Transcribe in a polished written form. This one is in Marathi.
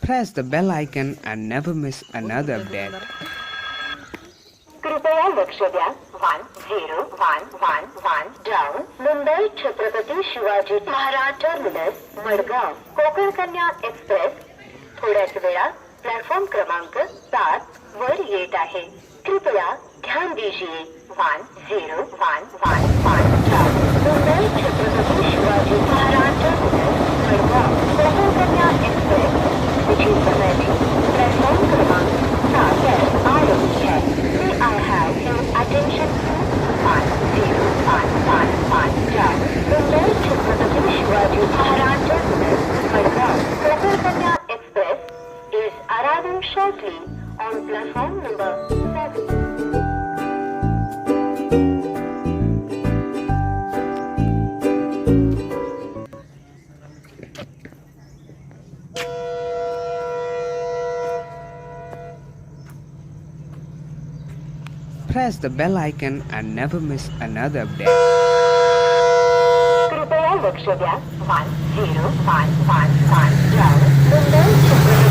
Press the bell icon and never miss another update. कृपया लक्ष द्या 10111 down Mumbai Chhatrapati Shivaji Maharaj terminus Madgaon Konkankanya express थोड्याच वेळात प्लॅटफॉर्म क्रमांक 7 वर येत आहे. कृपया ध्यान दीजिए 10111 down Mumbai Chhatrapati Shivaji Maharaj terminus Madgaon Konkankanya express which is connecting platform क्रमांक 7 पर आ रही है. I have your attention to 10111 down Mumbai Chhatrapati Shivaji Maharaj terminus Madgaon Konkankanya express is arriving shortly on platform number 7. Press the bell icon and never miss another update. कृपया लक्ष द्या 10111 डाऊन मुंबई छत्रपती